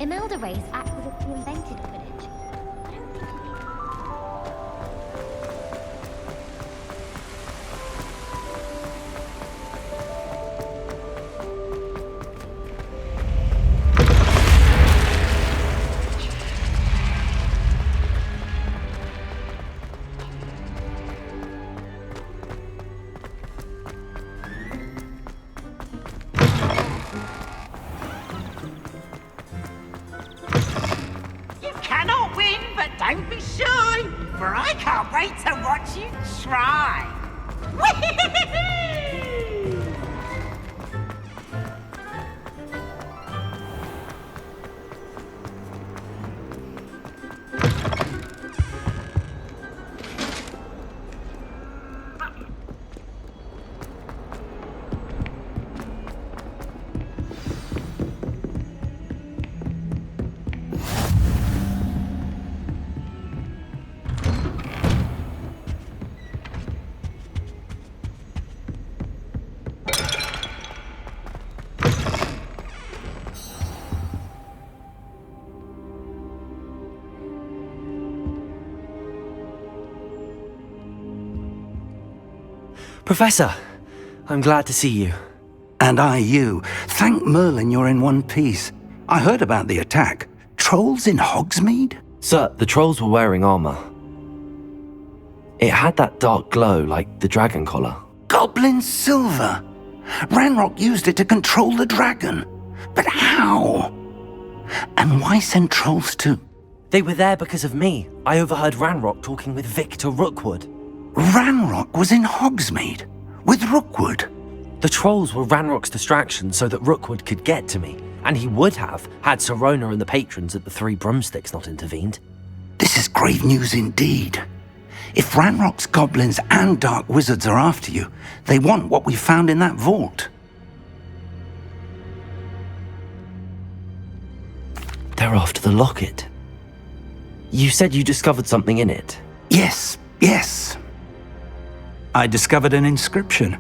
Imelda rays act as if we invented the village. Don't be shy, for I can't wait to watch you try. Professor, I'm glad to see you. And I you. Thank Merlin you're in one piece. I heard about the attack. Trolls in Hogsmeade? Sir, the trolls were wearing armor. It had that dark glow like the dragon collar. Goblin silver! Ranrock used it to control the dragon. But how? And why send trolls to... They were there because of me. I overheard Ranrock talking with Victor Rookwood. Ranrock was in Hogsmeade? With Rookwood? The trolls were Ranrock's distraction so that Rookwood could get to me. And he would have, had Sirona and the patrons at the Three Broomsticks not intervened. This is grave news indeed. If Ranrock's goblins and dark wizards are after you, they want what we found in that vault. They're after the locket. You said you discovered something in it. Yes. I discovered an inscription.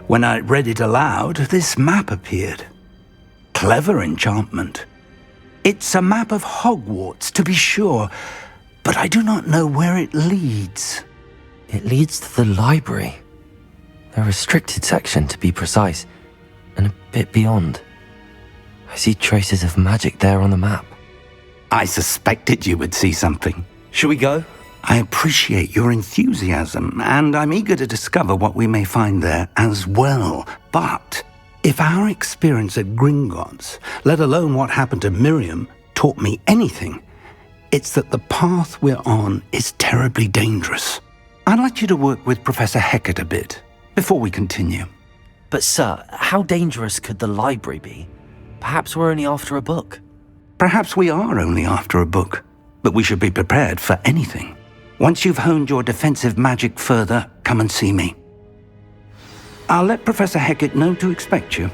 When I read it aloud, this map appeared. Clever enchantment. It's a map of Hogwarts, to be sure, but I do not know where it leads. It leads to the library. A restricted section, to be precise, and a bit beyond. I see traces of magic there on the map. I suspected you would see something. Shall we go? I appreciate your enthusiasm, and I'm eager to discover what we may find there as well. But if our experience at Gringotts, let alone what happened to Miriam, taught me anything, it's that the path we're on is terribly dangerous. I'd like you to work with Professor Hecat a bit before we continue. But sir, how dangerous could the library be? Perhaps we're only after a book. Perhaps we are only after a book, but we should be prepared for anything. Once you've honed your defensive magic further, come and see me. I'll let Professor Hecat know to expect you.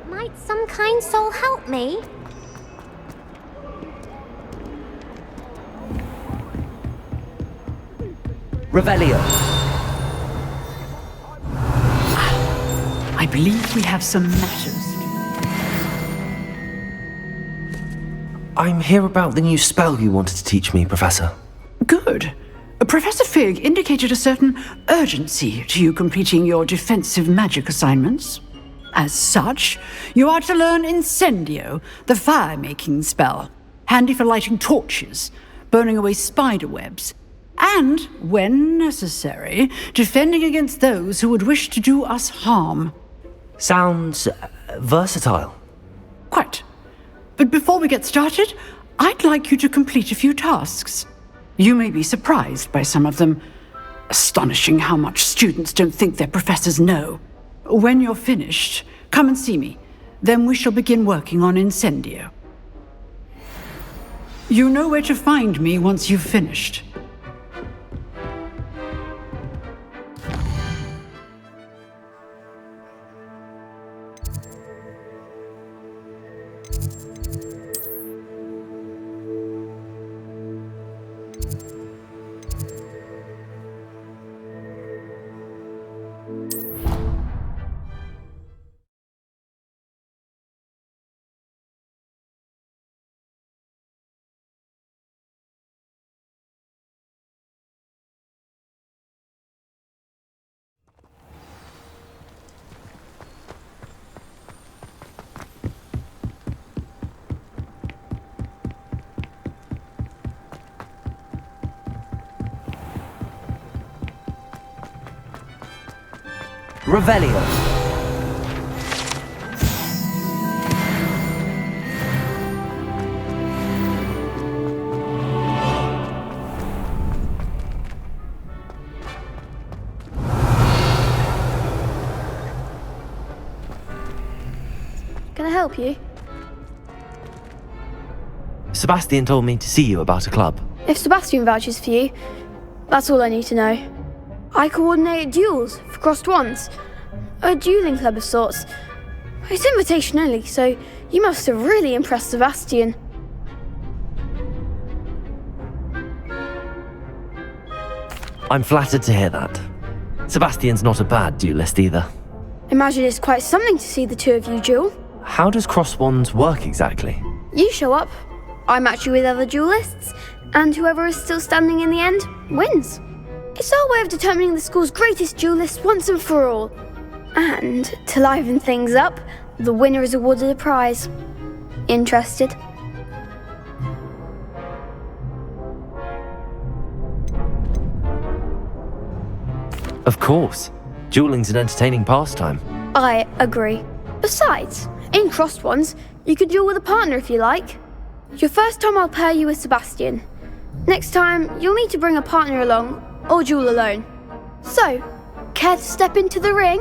Might some kind soul help me? Revelio. I I believe we have some matters. I'm here about the new spell you wanted to teach me, Professor. Good. Professor Fig indicated a certain urgency to you completing your defensive magic assignments. As such, you are to learn Incendio, the fire-making spell, handy for lighting torches, burning away spider webs, and, when necessary, defending against those who would wish to do us harm. Sounds versatile. Quite. But before we get started, I'd like you to complete a few tasks. You may be surprised by some of them. Astonishing how much students don't think their professors know. When you're finished, come and see me. Then we shall begin working on Incendio. You know where to find me once you've finished. Revelio. Can I help you? Sebastian told me to see you about a club. If Sebastian vouches for you, that's all I need to know. I coordinate duels for crossed wands. A dueling club of sorts. It's invitation only, so you must have really impressed Sebastian. I'm flattered to hear that. Sebastian's not a bad duelist either. Imagine it's quite something to see the two of you duel. How does cross wands work exactly? You show up, I match you with other duelists, and whoever is still standing in the end wins. It's our way of determining the school's greatest duelist once and for all. And, to liven things up, the winner is awarded a prize. Interested? Of course. Dueling's an entertaining pastime. I agree. Besides, in crossed ones, you could duel with a partner if you like. Your first time I'll pair you with Sebastian. Next time, you'll need to bring a partner along, or duel alone. So, care to step into the ring?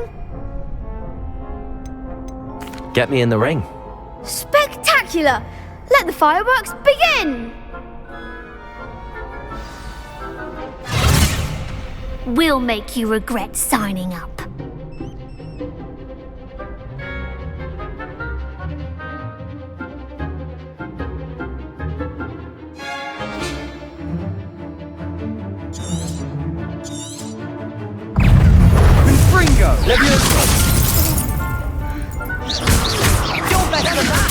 Get me in the ring. Spectacular! Let the fireworks begin! We'll make you regret signing up. Confringo! Levioso! You're better than that!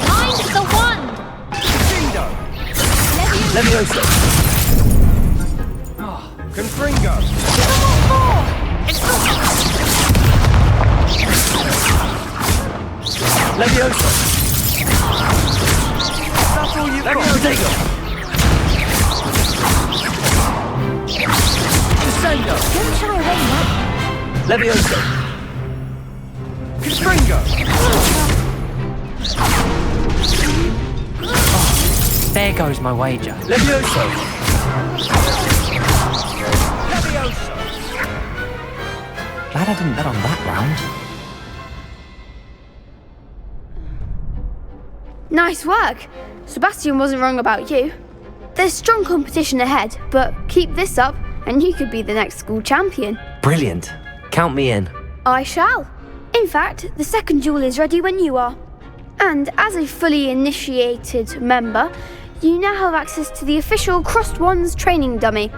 Mind the wand! Dindo! Levioso! Confringo! Levioso! That's all you've got! Levioso! Descendo! Don't shy away, Mike. Levioso! Confringo! There goes my wager. Levioso! Levioso! Glad I didn't bet on that round. Nice work! Sebastian wasn't wrong about you. There's strong competition ahead, but keep this up and you could be the next school champion. Brilliant. Count me in. I shall. In fact, the second duel is ready when you are. And as a fully initiated member, you now have access to the official Crossed Wands training dummy.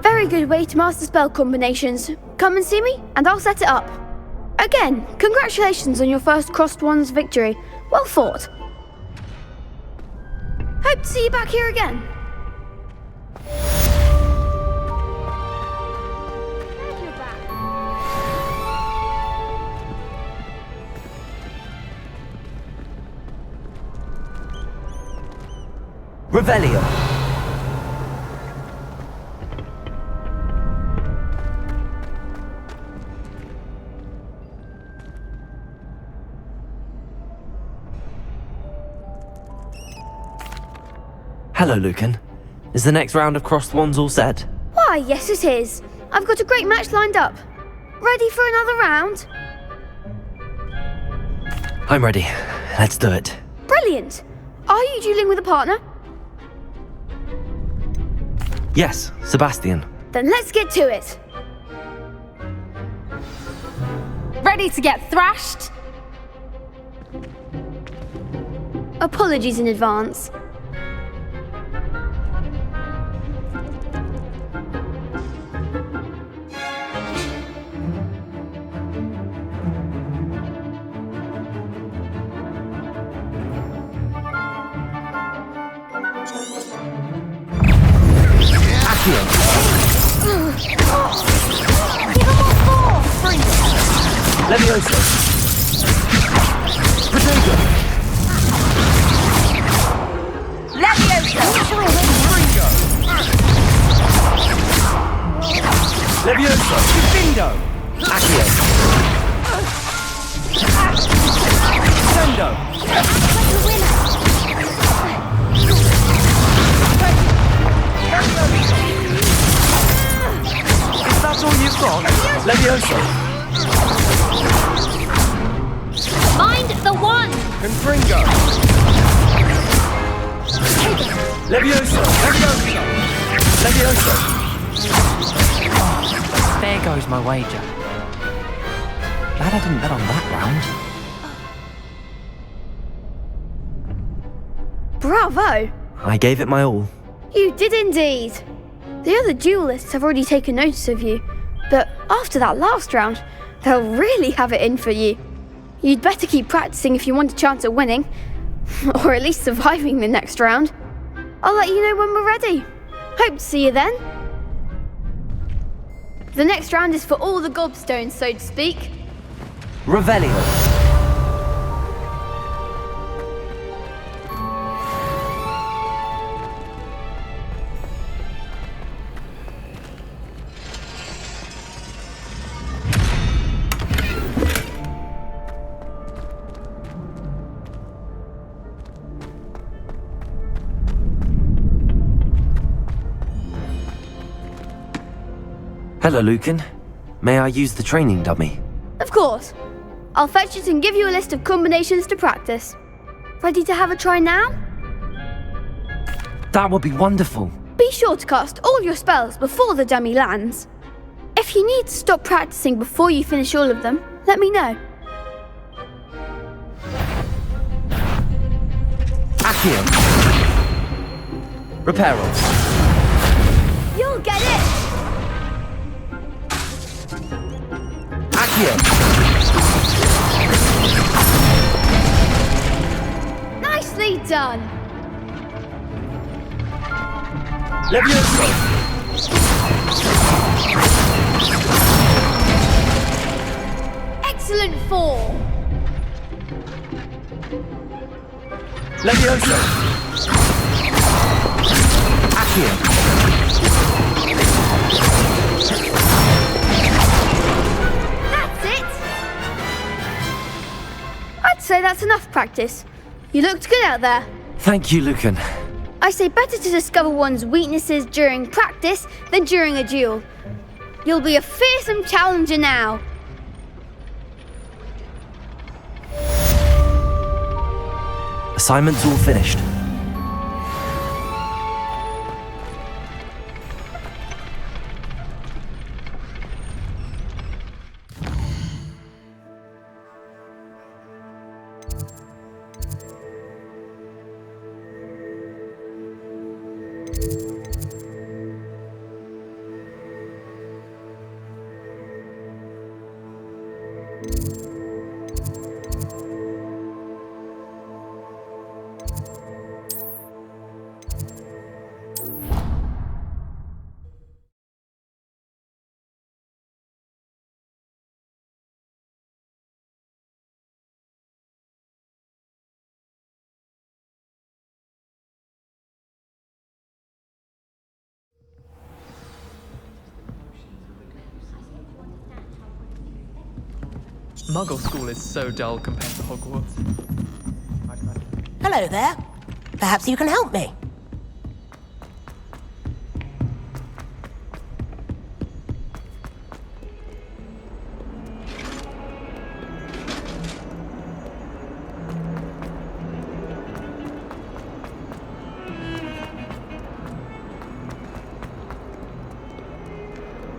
Very good way to master spell combinations. Come and see me, and I'll set it up. Again, congratulations on your first Crossed Wands victory. Well fought. Hope to see you back here again. Glad you're back. Revelio. Hello, Lucan. Is the next round of Crossed Wands all set? Why, yes it is. I've got a great match lined up. Ready for another round? I'm ready. Let's do it. Brilliant. Are you dueling with a partner? Yes, Sebastian. Then let's get to it. Ready to get thrashed? Apologies in advance. Levioso. Protego. Fringo. Levioso. Bindo. Accio. Sendo. Is that all you've got? Levioso. Mind the one! Confringo. Levioso. Levioso. There goes my wager. Glad I didn't bet on that round. Bravo! I gave it my all. You did indeed. The other duelists have already taken notice of you, but after that last round, they'll really have it in for you. You'd better keep practicing if you want a chance at winning, or at least surviving the next round. I'll let you know when we're ready. Hope to see you then. The next round is for all the gobstones, so to speak. Revelio. Hello, Lucan. May I use the training dummy? Of course. I'll fetch it and give you a list of combinations to practice. Ready to have a try now? That would be wonderful. Be sure to cast all your spells before the dummy lands. If you need to stop practicing before you finish all of them, let me know. Accio. Reparo. You'll get it! Accio. Nicely done! Levioso. Excellent form! Levioso. Accio. That's it! I'd say that's enough practice. You looked good out there. Thank you, Lucan. I say better to discover one's weaknesses during practice than during a duel. You'll be a fearsome challenger now. Assignment's all finished. Muggle school is so dull compared to Hogwarts. Hello there. Perhaps you can help me.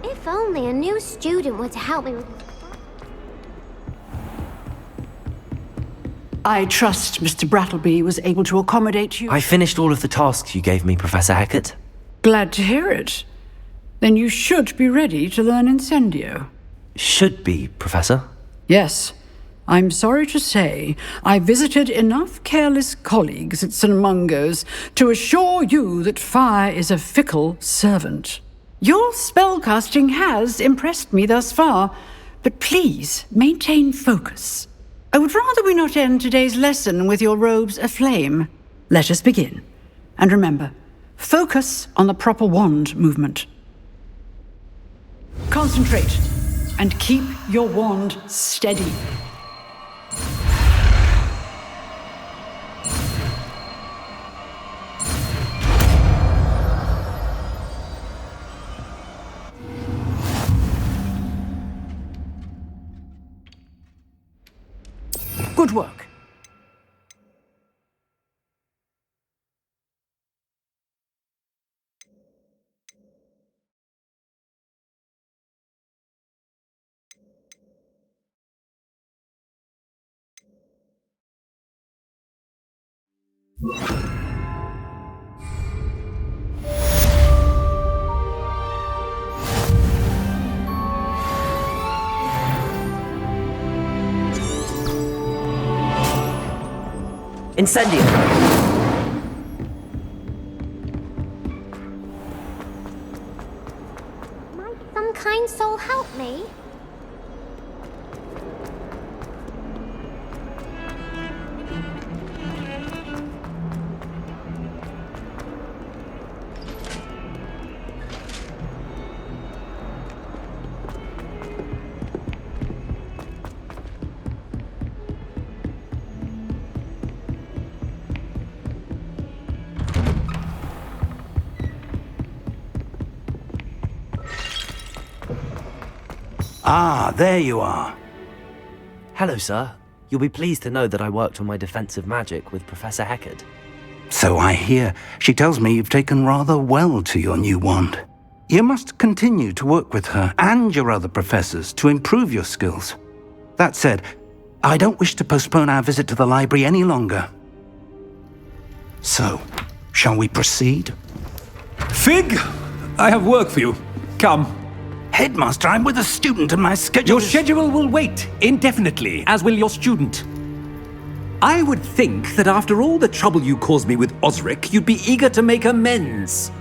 If only a new student were to help me with... I trust Mr. Brattleby was able to accommodate you. I finished all of the tasks you gave me, Professor Hackett. Glad to hear it. Then you should be ready to learn Incendio. Should be, Professor. Yes. I'm sorry to say, I visited enough careless colleagues at St. Mungo's to assure you that fire is a fickle servant. Your spellcasting has impressed me thus far, but please maintain focus. I would rather we not end today's lesson with your robes aflame. Let us begin. And remember, focus on the proper wand movement. Concentrate and keep your wand steady. Good work. Incendio! Might some kind soul help me? Ah, there you are. Hello, sir. You'll be pleased to know that I worked on my defensive magic with Professor Hackett. So I hear. She tells me you've taken rather well to your new wand. You must continue to work with her and your other professors to improve your skills. That said, I don't wish to postpone our visit to the library any longer. So, shall we proceed? Fig, I have work for you. Come. Headmaster, I'm with a student and my schedule Your schedule will wait indefinitely, as will your student. I would think that after all the trouble you caused me with Osric, you'd be eager to make amends.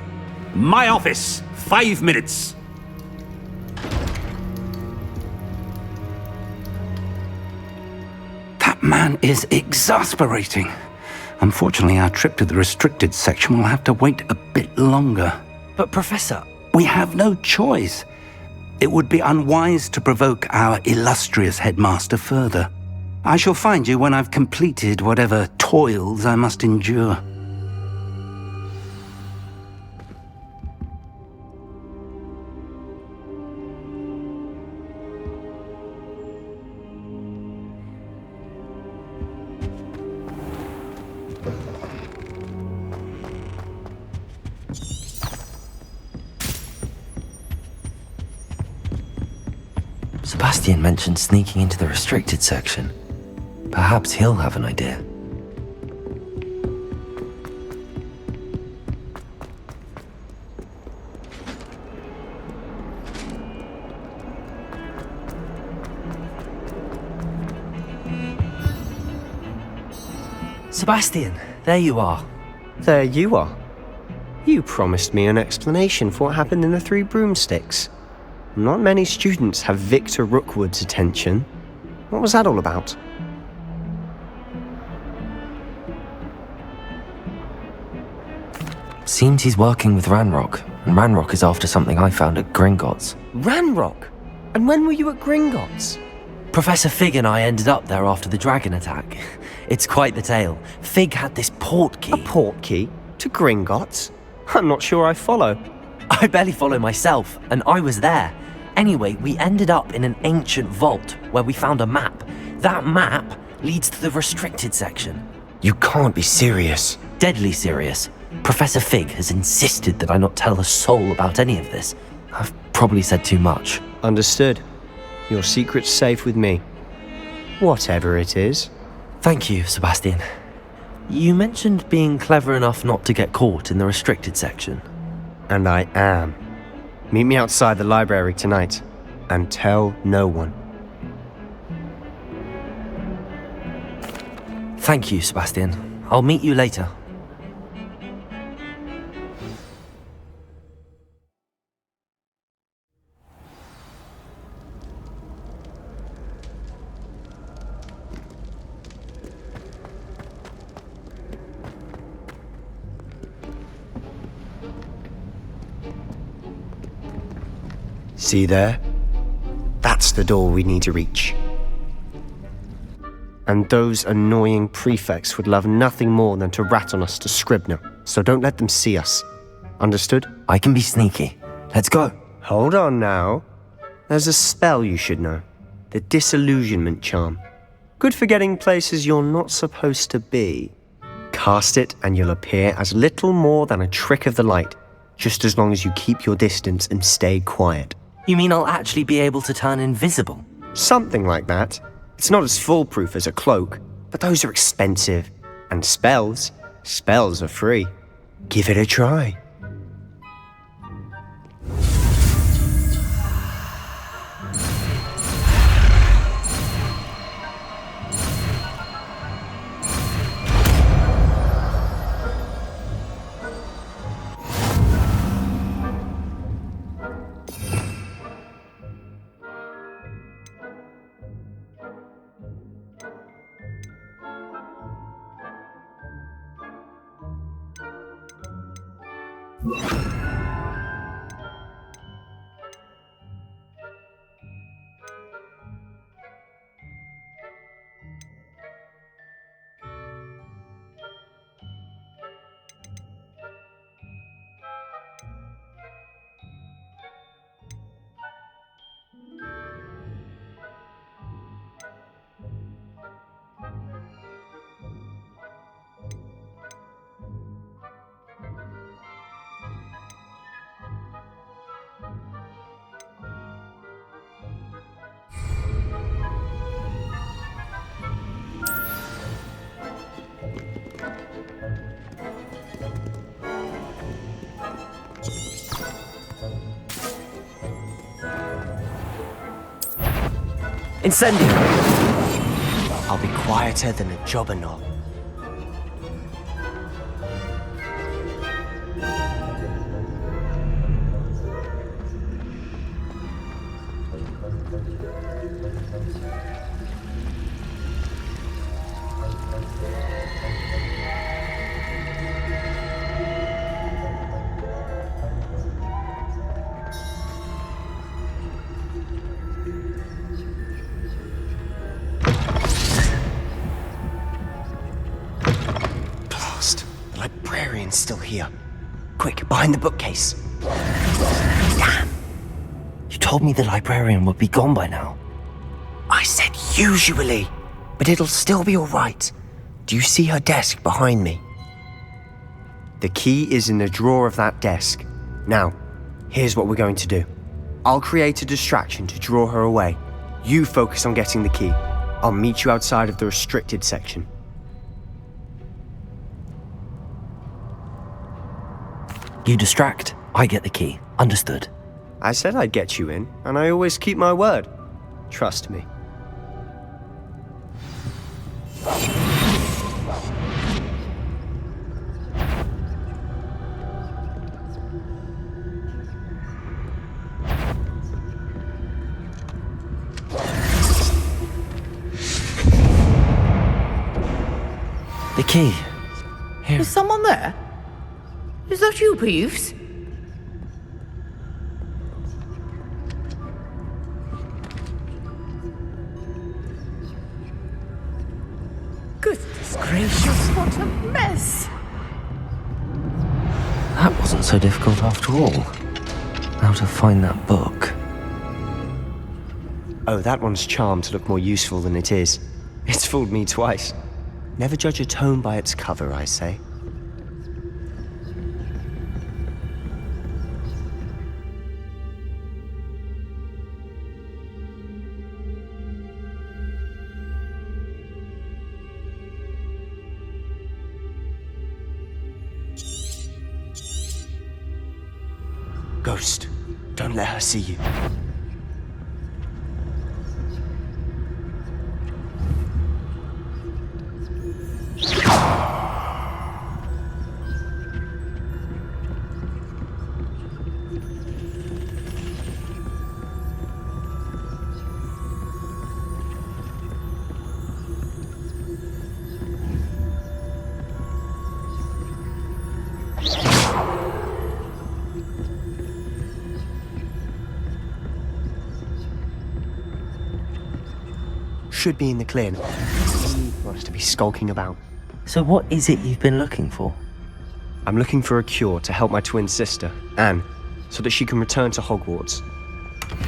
My office, 5 minutes. That man is exasperating. Unfortunately, our trip to the restricted section will have to wait a bit longer. But, Professor... We have no choice. It would be unwise to provoke our illustrious headmaster further. I shall find you when I've completed whatever toils I must endure. Sebastian mentioned sneaking into the restricted section. Perhaps he'll have an idea. Sebastian, there you are. There you are. You promised me an explanation for what happened in the Three Broomsticks. Not many students have Victor Rookwood's attention. What was that all about? Seems he's working with Ranrock, and Ranrock is after something I found at Gringotts. Ranrock? And when were you at Gringotts? Professor Fig and I ended up there after the dragon attack. It's quite the tale. Fig had this port key. A port key? To Gringotts? I'm not sure I follow. I barely follow myself, and I was there. Anyway, we ended up in an ancient vault where we found a map. That map leads to the restricted section. You can't be serious. Deadly serious. Professor Fig has insisted that I not tell a soul about any of this. I've probably said too much. Understood. Your secret's safe with me. Whatever it is. Thank you, Sebastian. You mentioned being clever enough not to get caught in the restricted section. And I am. Meet me outside the library tonight, and tell no one. Thank you, Sebastian. I'll meet you later. See there? That's the door we need to reach. And those annoying prefects would love nothing more than to rat on us to Scribner, so don't let them see us. Understood? I can be sneaky. Let's go. Hold on now. There's a spell you should know. The Disillusionment Charm. Good for getting places you're not supposed to be. Cast it and you'll appear as little more than a trick of the light, just as long as you keep your distance and stay quiet. You mean I'll actually be able to turn invisible? Something like that. It's not as foolproof as a cloak, but those are expensive. And spells are free. Give it a try. Incendio! I'll be quieter than a jobberknoll. Still here. Quick, behind the bookcase. Damn! You told me the librarian would be gone by now. I said usually, but it'll still be all right. Do you see her desk behind me? The key is in the drawer of that desk. Now, here's what we're going to do. I'll create a distraction to draw her away. You focus on getting the key. I'll meet you outside of the restricted section. You distract, I get the key. Understood. I said I'd get you in, and I always keep my word. Trust me. key. Here. Is someone there? Is that you, Peeves? Goodness gracious, what a mess! That wasn't so difficult after all. How to find that book. Oh, that one's charmed to look more useful than it is. It's fooled me twice. Never judge a tome by its cover, I say. Ghost, don't let her see you. Should be in the clear. He wants to be skulking about. So what is it you've been looking for? I'm looking for a cure to help my twin sister, Anne, so that she can return to Hogwarts.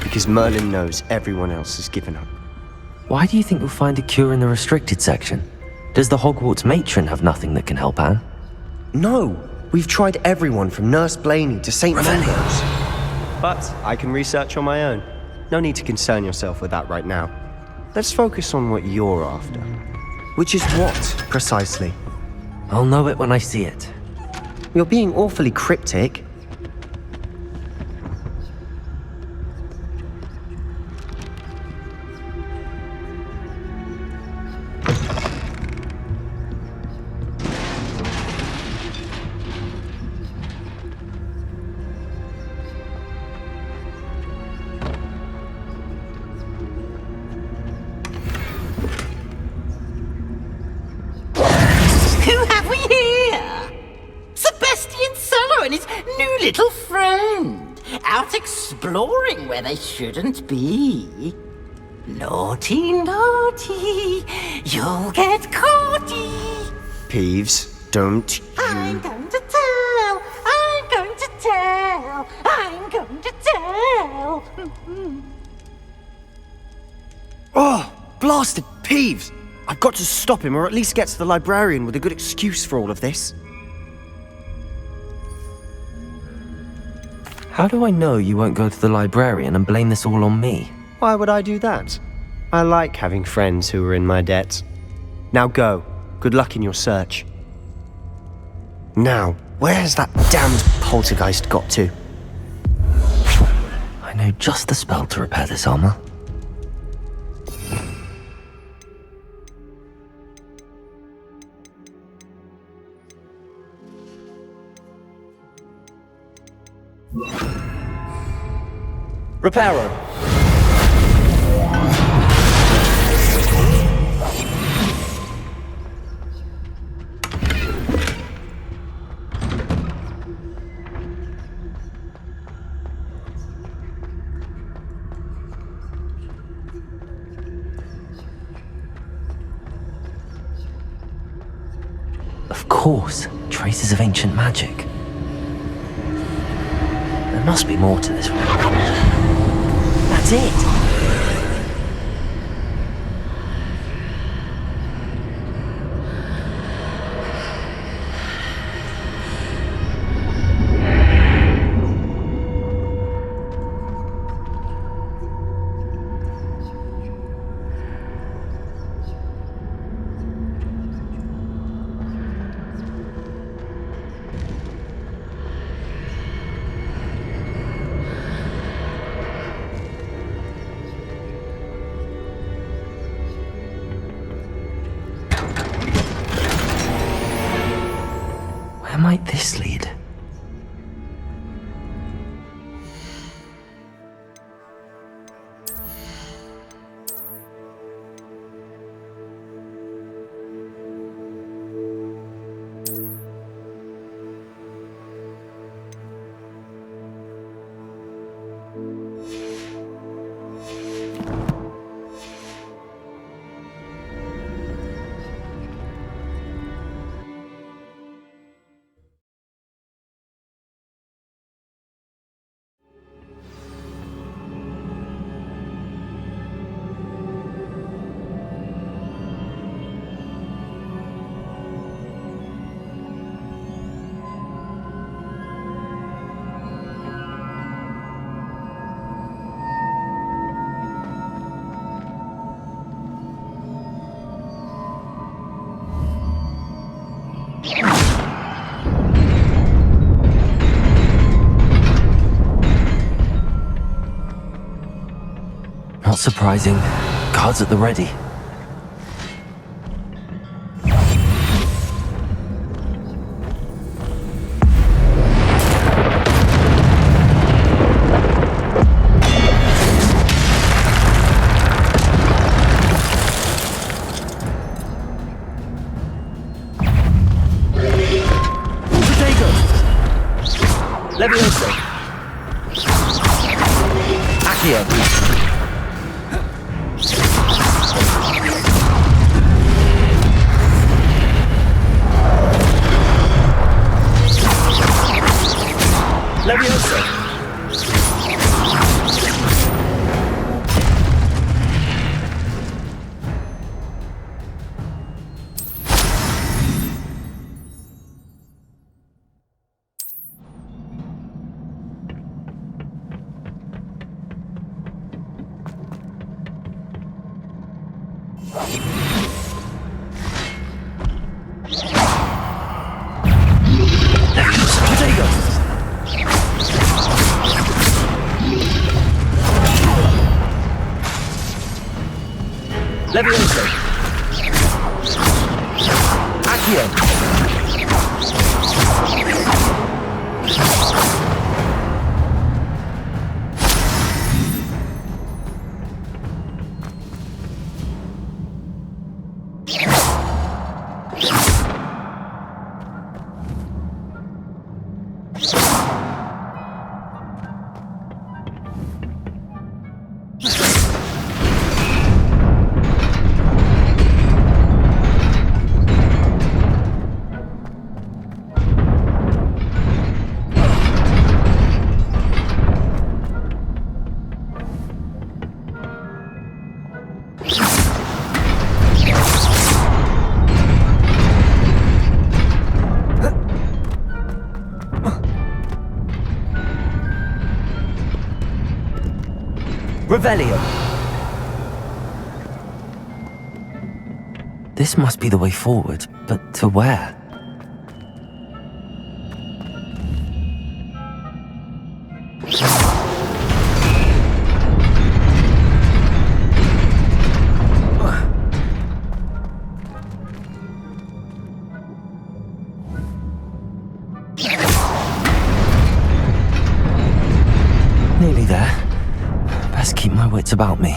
Because Merlin knows everyone else has given up. Why do you think you'll find a cure in the restricted section? Does the Hogwarts matron have nothing that can help Anne? No! We've tried everyone from Nurse Blaney to St. Mungo's. But I can research on my own. No need to concern yourself with that right now. Let's focus on what you're after. Which is what, precisely? I'll know it when I see it. You're being awfully cryptic. Who have we here? Sebastian Sallow and his new little friend, out exploring where they shouldn't be. Naughty, naughty, you'll get caughty. Peeves, don't you... I'm going to tell, I'm going to tell, I'm going to tell. Oh, blasted Peeves! I've got to stop him, or at least get to the librarian with a good excuse for all of this. How do I know you won't go to the librarian and blame this all on me? Why would I do that? I like having friends who are in my debt. Now go. Good luck in your search. Now, where has that damned poltergeist got to? I know just the spell to repair this armor. Reparo. Of course, traces of ancient magic. There must be more to this one. That's it! Not surprising. Guards at the ready. Levioso. Accio. Levioso. Levioso. Accio. Revelio. This must be the way forward, but to where? Nearly there. Best keep my wits about me.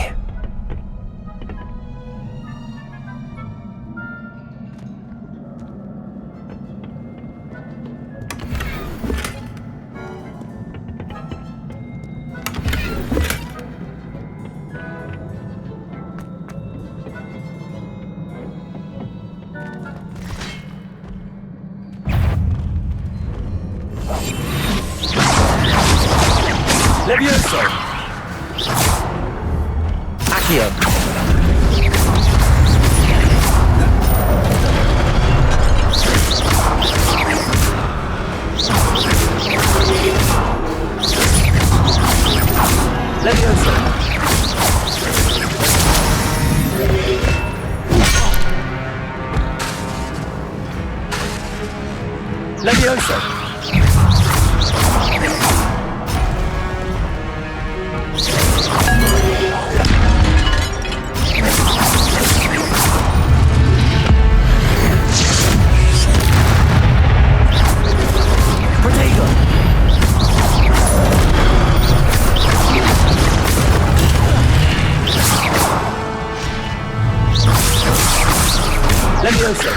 Levioso. Accio. Levioso. Levioso. Levioso.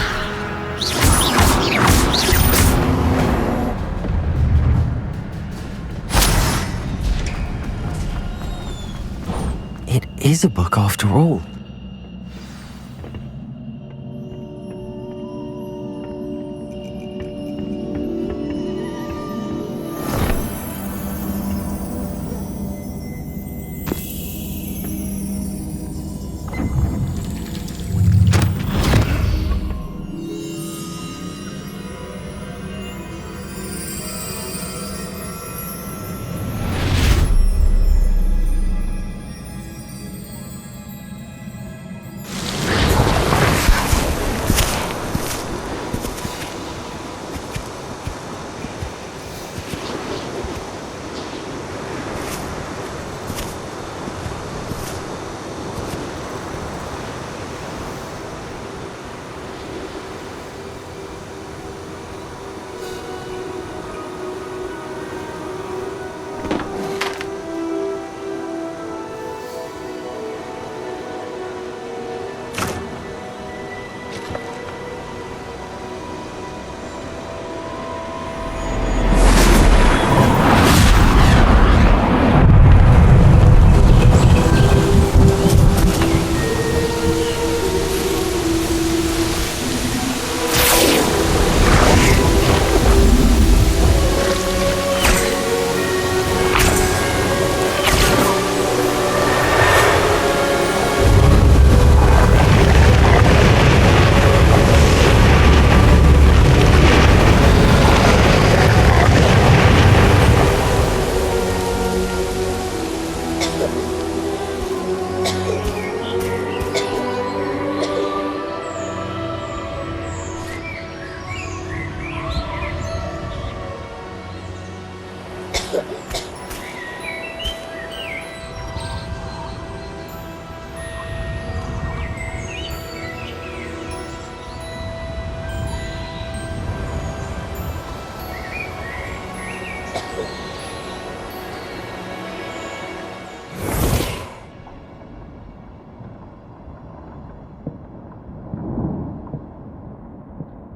It is a book after all.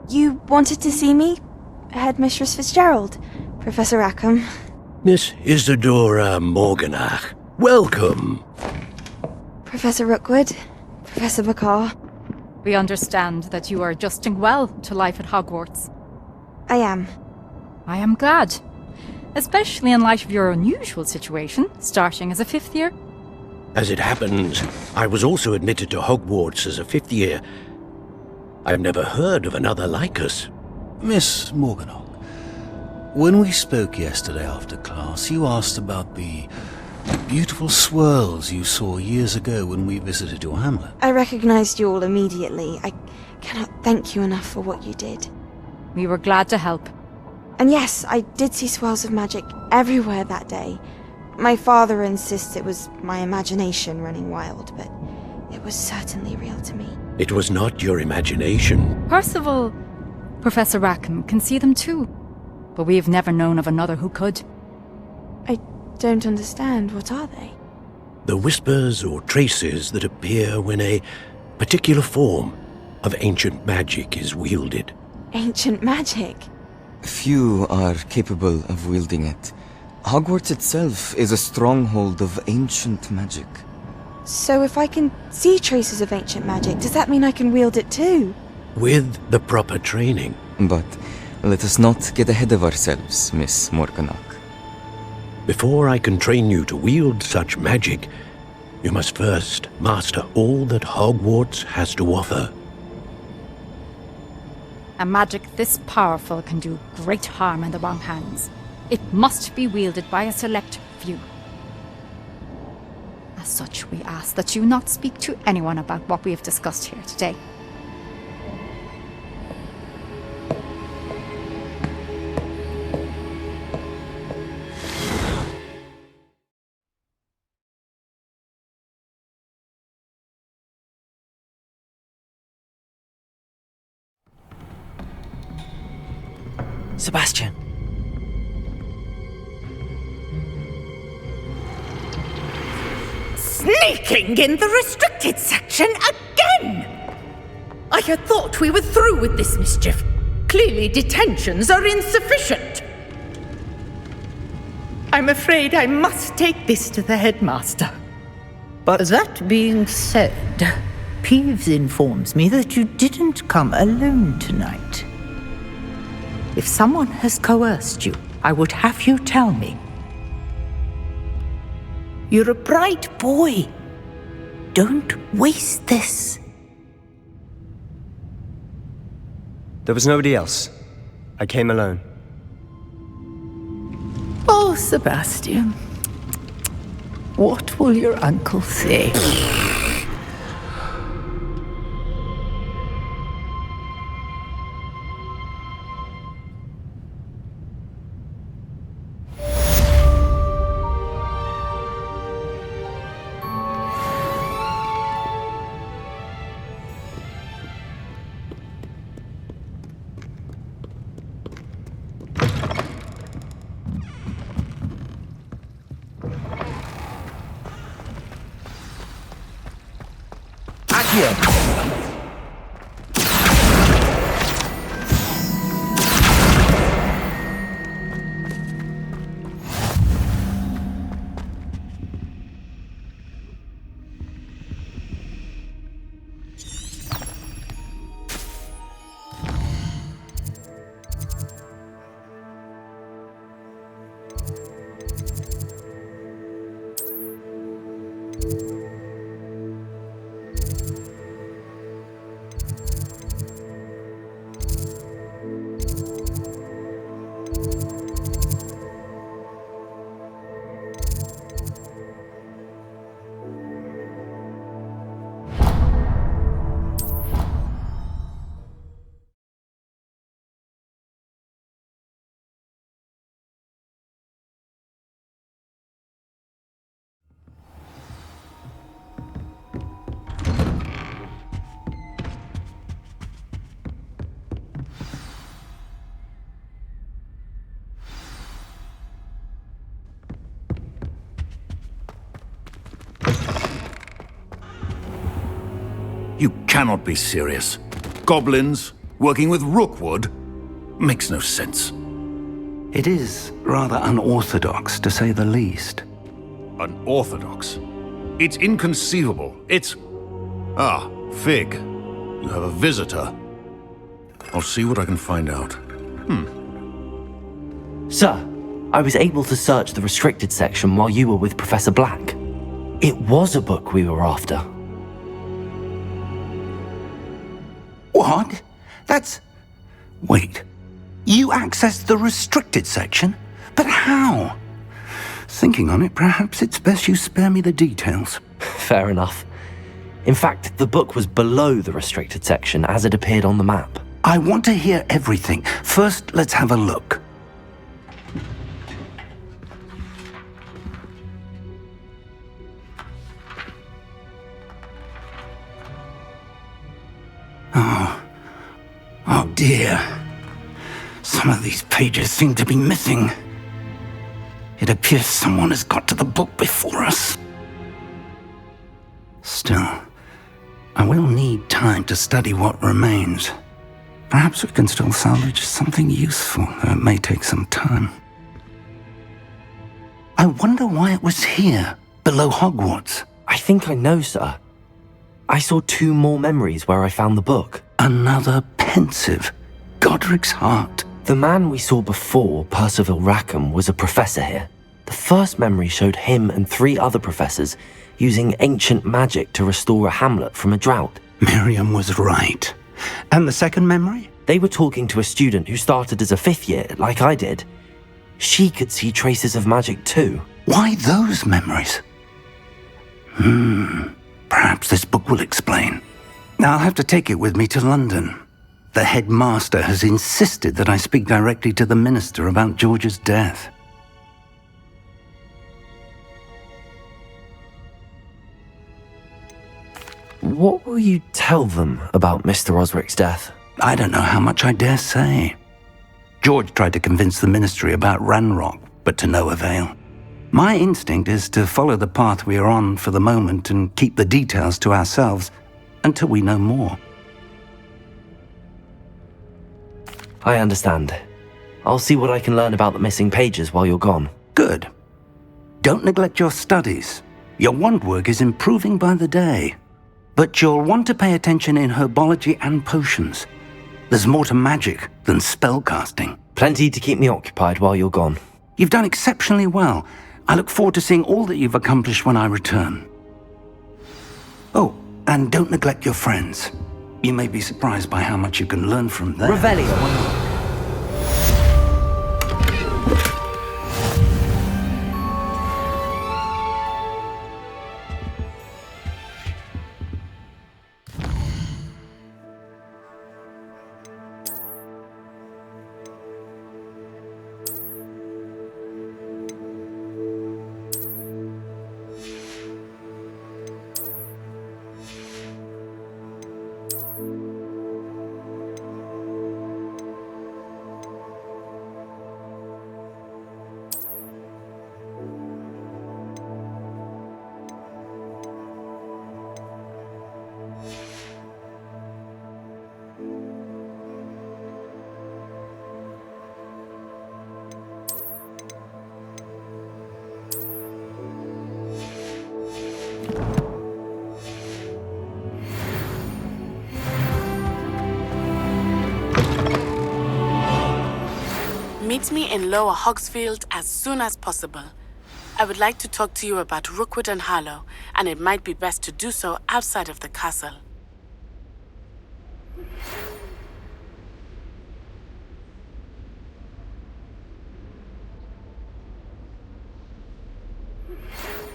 You wanted to see me? Headmistress Fitzgerald, Professor Rackham. Miss Isadora Morganach, welcome. Professor Rookwood, Professor Bakar. We understand that you are adjusting well to life at Hogwarts. I am. I am glad. Especially in light of your unusual situation, starting as a 5th year. As it happens, I was also admitted to Hogwarts as a 5th year. I've never heard of another like us. Miss Morganach, when we spoke yesterday after class, you asked about the beautiful swirls you saw years ago when we visited your hamlet. I recognized you all immediately. I cannot thank you enough for what you did. We were glad to help. And yes, I did see swirls of magic everywhere that day. My father insists it was my imagination running wild, but it was certainly real to me. It was not your imagination. Percival, Professor Rackham can see them too, but we have never known of another who could. I don't understand. What are they? The whispers or traces that appear when a particular form of ancient magic is wielded. Ancient magic? Few are capable of wielding it. Hogwarts itself is a stronghold of ancient magic. So if I can see traces of ancient magic, does that mean I can wield it too? With the proper training. But let us not get ahead of ourselves, Miss Morganach. Before I can train you to wield such magic, you must first master all that Hogwarts has to offer. A magic this powerful can do great harm in the wrong hands. It must be wielded by a select few. As such, we ask that you not speak to anyone about what we have discussed here today. Sebastian. Sneaking in the restricted section again! I had thought we were through with this mischief. Clearly detentions are insufficient. I'm afraid I must take this to the headmaster. But that being said, Peeves informs me that you didn't come alone tonight. If someone has coerced you, I would have you tell me. You're a bright boy. Don't waste this. There was nobody else. I came alone. Oh, Sebastian. What will your uncle say? You cannot be serious. Goblins working with Rookwood? Makes no sense. It is rather unorthodox, to say the least. Unorthodox? It's inconceivable. It's... Ah, Fig. You have a visitor. I'll see what I can find out. Sir, I was able to search the restricted section while you were with Professor Black. It was a book we were after. What? That's... Wait. You accessed the restricted section? But how? Thinking on it, perhaps it's best you spare me the details. Fair enough. In fact, the book was below the restricted section as it appeared on the map. I want to hear everything. First, let's have a look. Oh dear. Some of these pages seem to be missing. It appears someone has got to the book before us. Still, I will need time to study what remains. Perhaps we can still salvage something useful, though it may take some time. I wonder why it was here, below Hogwarts. I think I know, sir. I saw 2 more memories where I found the book. Another pensive. Godric's heart. The man we saw before, Percival Rackham, was a professor here. The first memory showed him and 3 other professors using ancient magic to restore a hamlet from a drought. Miriam was right. And the second memory? They were talking to a student who started as a 5th year, like I did. She could see traces of magic too. Why those memories? Perhaps this book will explain. I'll have to take it with me to London. The headmaster has insisted that I speak directly to the minister about George's death. What will you tell them about Mr. Osric's death? I don't know how much I dare say. George tried to convince the ministry about Ranrock, but to no avail. My instinct is to follow the path we are on for the moment and keep the details to ourselves until we know more. I understand. I'll see what I can learn about the missing pages while you're gone. Good. Don't neglect your studies. Your wand work is improving by the day. But you'll want to pay attention in herbology and potions. There's more to magic than spellcasting. Plenty to keep me occupied while you're gone. You've done exceptionally well. I look forward to seeing all that you've accomplished when I return. Oh, and don't neglect your friends. You may be surprised by how much you can learn from them. Revelio. Meet me in Lower Hogsfield as soon as possible. I would like to talk to you about Rookwood and Harlow, and it might be best to do so outside of the castle.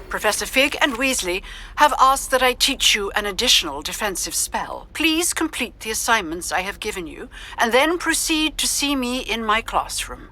Professor Fig and Weasley have asked that I teach you an additional defensive spell. Please complete the assignments I have given you, and then proceed to see me in my classroom.